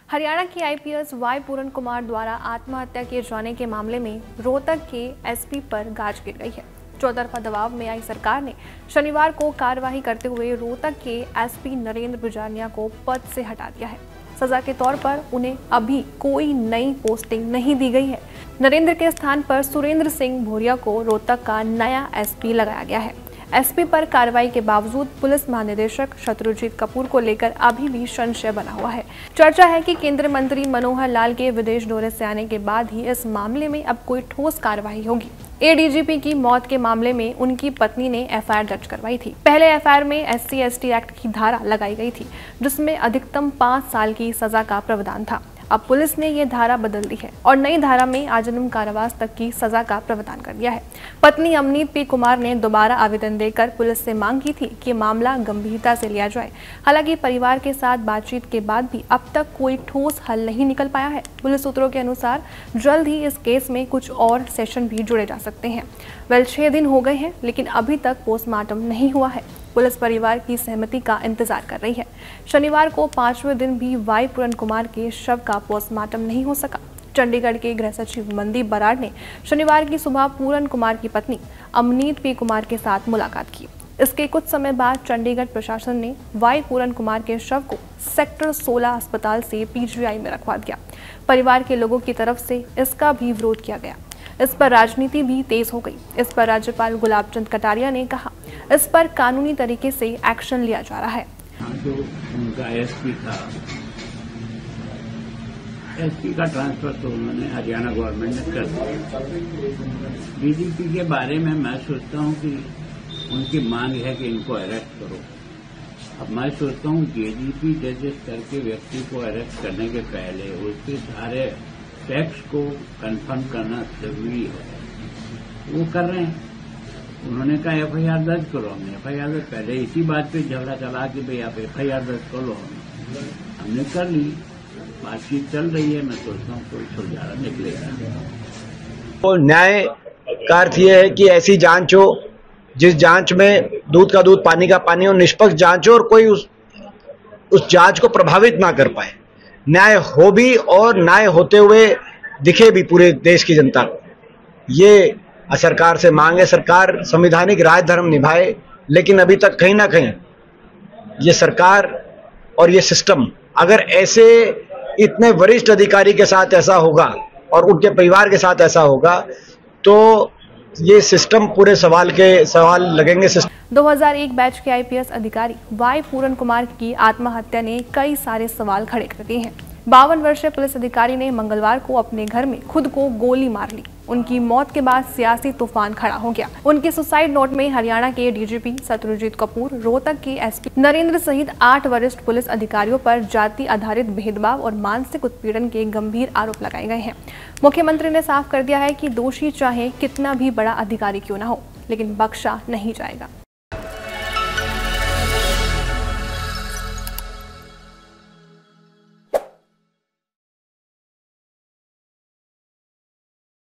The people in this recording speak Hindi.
हरियाणा के आईपीएस वाई पूरन कुमार द्वारा आत्महत्या किए जाने के मामले में रोहतक के एसपी पर गाज गिर गई है। चौतरफा दबाव में आई सरकार ने शनिवार को कार्यवाही करते हुए रोहतक के एसपी नरेंद्र बुजानिया को पद से हटा दिया है। सजा के तौर पर उन्हें अभी कोई नई पोस्टिंग नहीं दी गई है। नरेंद्र के स्थान पर सुरेंद्र सिंह भोरिया को रोहतक का नया एसपी लगाया गया है। एसपी पर कार्रवाई के बावजूद पुलिस महानिदेशक शत्रुजीत कपूर को लेकर अभी भी संशय बना हुआ है। चर्चा है कि केंद्रीय मंत्री मनोहर लाल के विदेश दौरे से आने के बाद ही इस मामले में अब कोई ठोस कार्रवाई होगी। एडीजीपी की मौत के मामले में उनकी पत्नी ने एफआईआर दर्ज करवाई थी। पहले एफआईआर में SC/ST एक्ट की धारा लगाई गई थी, जिसमें अधिकतम 5 साल की सजा का प्रावधान था। अब पुलिस ने ये धारा बदल दी है और नई धारा में आजीवन कारावास तक की सजा का प्रावधान कर दिया है। पत्नी अमनीत पी कुमार ने दोबारा आवेदन देकर पुलिस से मांग की थी कि मामला गंभीरता से लिया जाए। हालांकि परिवार के साथ बातचीत के बाद भी अब तक कोई ठोस हल नहीं निकल पाया है। पुलिस सूत्रों के अनुसार जल्द ही इस केस में कुछ और सेशन भी जुड़े जा सकते हैं। 6 दिन हो गए हैं, लेकिन अभी तक पोस्टमार्टम नहीं हुआ है। पुलिस परिवार की सहमति का इंतजार कर रही है। शनिवार को 5वें दिन भी वाई पूरन कुमार के शव का पोस्टमार्टम नहीं हो सका। चंडीगढ़ के गृह सचिव मनदीप बराड़ ने शनिवार की सुबह पूरन कुमार की पत्नी अमनीत पी कुमार के साथ मुलाकात की। इसके कुछ समय बाद चंडीगढ़ प्रशासन ने वाई पूरन कुमार के शव को सेक्टर 16 अस्पताल से PGI में रखवा दिया। परिवार के लोगों की तरफ से इसका भी विरोध किया गया। इस पर राजनीति भी तेज हो गई। इस पर राज्यपाल गुलाब चंद कटारिया ने कहा, इस पर कानूनी तरीके से एक्शन लिया जा रहा है। जो उनका एसपी था, एसपी का ट्रांसफर तो उन्होंने हरियाणा गवर्नमेंट ने कर दिया। डीजीपी के बारे में मैं सोचता हूं कि उनकी मांग है कि इनको अरेस्ट करो। अब मैं सोचता हूं डीजीपी जैसे स्तर के व्यक्ति को अरेस्ट करने के पहले उसके सारे फैक्ट्स को कंफर्म करना जरूरी है। वो कर रहे हैं। उन्होंने कहा एफआईआर दर्ज करो। हमने एफआईआर दर्ज पहले इसी बात पे झगड़ा चला कि भाई आप एफआईआर दर्ज कर लो। हमने कर ली, बातचीत चल रही है। मैं सोचता हूँ कोई सुलझाना निकलेगा। तो न्याय का अर्थ ये है कि ऐसी जांच हो जिस जांच में दूध का दूध पानी का पानी हो, निष्पक्ष जांच हो और कोई उस जांच को प्रभावित ना कर पाए। न्याय हो भी और न्याय होते हुए दिखे भी पूरे देश की जनता को। ये सरकार से मांग है, सरकार संवैधानिक राज धर्म निभाए। लेकिन अभी तक कहीं ना कहीं ये सरकार और ये सिस्टम, अगर ऐसे इतने वरिष्ठ अधिकारी के साथ ऐसा होगा और उनके परिवार के साथ ऐसा होगा तो ये सिस्टम पूरे सवाल लगेंगे। 2001 बैच के आईपीएस अधिकारी वाई पूरन कुमार की आत्महत्या ने कई सारे सवाल खड़े कर दिए हैं। 52 वर्षीय पुलिस अधिकारी ने मंगलवार को अपने घर में खुद को गोली मार ली। उनकी मौत के बाद सियासी तूफान खड़ा हो गया। उनके सुसाइड नोट में हरियाणा के डीजीपी शत्रुजीत कपूर, रोहतक के एसपी नरेंद्र सहित 8 वरिष्ठ पुलिस अधिकारियों पर जाति आधारित भेदभाव और मानसिक उत्पीड़न के गंभीर आरोप लगाए गए हैं। मुख्यमंत्री ने साफ कर दिया है कि दोषी चाहे कितना भी बड़ा अधिकारी क्यों न हो, लेकिन बख्शा नहीं जाएगा।